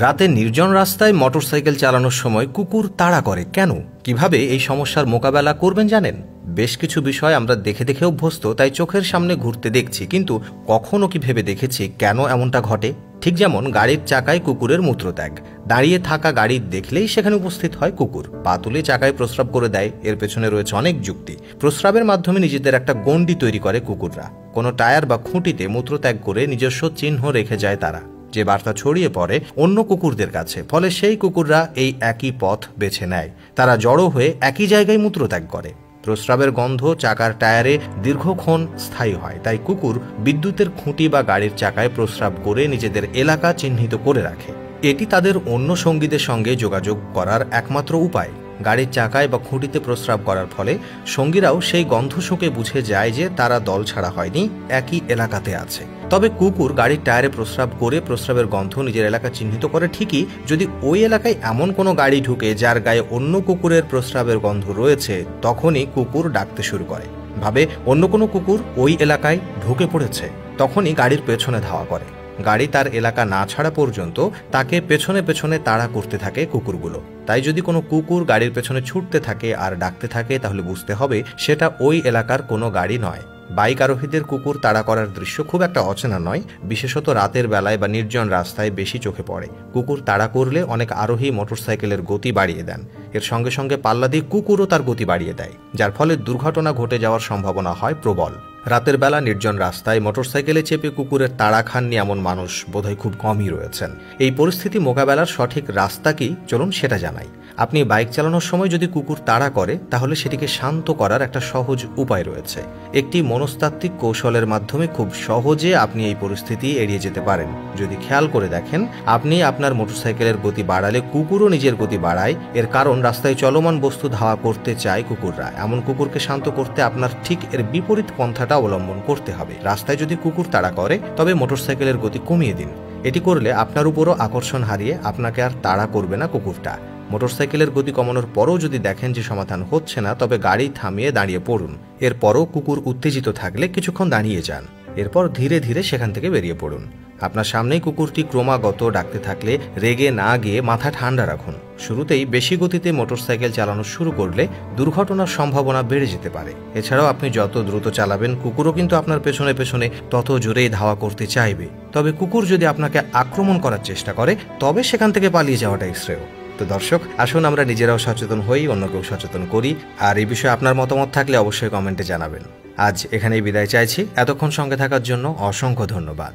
রাতে নির্জন রাস্তায় মোটরসাইকেল চালানোর সময় কুকুর তাড়া করে কেন? কিভাবে এই সমস্যার মোকাবেলা করবেন জানেন? বেশ কিছু বিষয় আমরা দেখে দেখে অভ্যস্ত, তাই চোখের সামনে ঘুরতে দেখছি, কিন্তু কখনো কি ভেবে দেখেছি কেন এমনটা ঘটে? ঠিক যেমন গাড়ির চাকায় কুকুরের মূত্রত্যাগ। দাঁড়িয়ে থাকা গাড়ি দেখলেই সেখানে উপস্থিত হয় কুকুর, পা তুলে চাকায় প্রস্রাব করে দেয়। এর পেছনে রয়েছে অনেক যুক্তি। প্রস্রাবের মাধ্যমে নিজেদের একটা গণ্ডি তৈরি করে কুকুররা। কোনো টায়ার বা খুঁটিতে মূত্রত্যাগ করে নিজস্ব চিহ্ন রেখে যায় তারা, যে বার্তা ছড়িয়ে পড়ে অন্য কুকুরদের কাছে। ফলে সেই কুকুররা এই একই পথ বেছে নেয়। তারা জড়ো হয়ে একই জায়গায় মূত্রত্যাগ করে। প্রস্রাবের গন্ধ চাকার টায়ারে দীর্ঘক্ষণ স্থায়ী হয়, তাই কুকুর বিদ্যুতের খুঁটি বা গাড়ির চাকায় প্রস্রাব করে নিজেদের এলাকা চিহ্নিত করে রাখে। এটি তাদের অন্য সঙ্গীদের সঙ্গে যোগাযোগ করার একমাত্র উপায়। গাড়ির চাকায় বা খুঁটিতে প্রস্রাব করার ফলে সঙ্গীরাও সেই গন্ধ শুঁকে বুঝে যায় যে তারা দল ছাড়া হয়নি, একই এলাকাতে আছে। তবে কুকুর গাড়ির টায়ারে প্রস্রাব করে প্রস্রাবের গন্ধ নিজের এলাকা চিহ্নিত করে ঠিকই, যদি ওই এলাকায় এমন কোনো গাড়ি ঢুকে যার গায়ে অন্য কুকুরের প্রস্রাবের গন্ধ রয়েছে, তখনই কুকুর ডাকতে শুরু করে। ভাবে অন্য কোনো কুকুর ওই এলাকায় ঢুকে পড়েছে, তখনই গাড়ির পেছনে ধাওয়া করে। গাড়ি তার এলাকা না ছাড়া পর্যন্ত তাকে পেছনে পেছনে তাড়া করতে থাকে কুকুরগুলো। তাই যদি কোনো কুকুর গাড়ির পেছনে ছুটতে থাকে আর ডাকতে থাকে, তাহলে বুঝতে হবে সেটা ওই এলাকার কোনো গাড়ি নয়। বাইক আরোহীদের কুকুর তাড়া করার দৃশ্য খুব একটা অচেনা নয়, বিশেষত রাতের বেলায় বা নির্জন রাস্তায় বেশি চোখে পড়ে। কুকুর তাড়া করলে অনেক আরোহী মোটরসাইকেলের গতি বাড়িয়ে দেন। এর সঙ্গে সঙ্গে পাল্লা দিয়ে কুকুরও তার গতি বাড়িয়ে দেয়, যার ফলে দুর্ঘটনা ঘটে যাওয়ার সম্ভাবনা হয় প্রবল। রাতের বেলা নির্জন রাস্তায় মোটরসাইকেলে চেপে কুকুরের তাড়া খাননি এমন মানুষ বোধহয় খুব কমই রয়েছেন। এই পরিস্থিতি মোকাবেলার সঠিক রাস্তা কি, চলুন সেটা জানাই। আপনি বাইক চালানোর সময় যদি কুকুর তাড়া করে, তাহলে সেটিকে শান্ত করার একটা সহজ উপায় রয়েছে। একটি মনস্তাত্ত্বিক কৌশলের মাধ্যমে খুব সহজে আপনি এই পরিস্থিতি এড়িয়ে যেতে পারেন। যদি খেয়াল করে দেখেন, আপনি আপনার মোটরসাইকেলের গতি বাড়ালে কুকুরও নিজের গতি বাড়ায়। এর কারণ রাস্তায় চলমান বস্তু ধাওয়া করতে চায় কুকুররা। এমন কুকুরকে শান্ত করতে আপনার ঠিক এর বিপরীত পন্থাটা অবলম্বন করতে হবে। রাস্তায় যদি কুকুর তাড়া করে, তবে মোটরসাইকেলের গতি কমিয়ে দিন। এটি করলে আপনার উপরও আকর্ষণ হারিয়ে আপনাকে আর তাড়া করবে না কুকুরটা। মোটরসাইকেলের গতি কমানোর পরও যদি দেখেন যে সমাধান হচ্ছে না, তবে গাড়ি থামিয়ে দাঁড়িয়ে পড়ুন। এরপরও কুকুর উত্তেজিত থাকলে কিছুক্ষণ দাঁড়িয়ে যান। এরপর ধীরে ধীরে সেখান থেকে বেরিয়ে পড়ুন। আপনার সামনেই কুকুরটি ক্রমাগত ডাকতে থাকলে রেগে না গিয়ে মাথা ঠান্ডা রাখুন। শুরুতেই বেশি গতিতে মোটরসাইকেল চালানো শুরু করলে দুর্ঘটনার সম্ভাবনা বেড়ে যেতে পারে। এছাড়াও আপনি যত দ্রুত চালাবেন, কুকুরও কিন্তু আপনার পেছনে পেছনে তত জোরেই ধাওয়া করতে চাইবে। তবে কুকুর যদি আপনাকে আক্রমণ করার চেষ্টা করে, তবে সেখান থেকে পালিয়ে যাওয়াটাই শ্রেয়। তো দর্শক, আসুন আমরা নিজেরাও সচেতন হই, অন্যকেও সচেতন করি। আর এই বিষয়ে আপনার মতামত থাকলে অবশ্যই কমেন্টে জানাবেন। আজ এখানেই বিদায় চাইছি। এতক্ষণ সঙ্গে থাকার জন্য অসংখ্য ধন্যবাদ।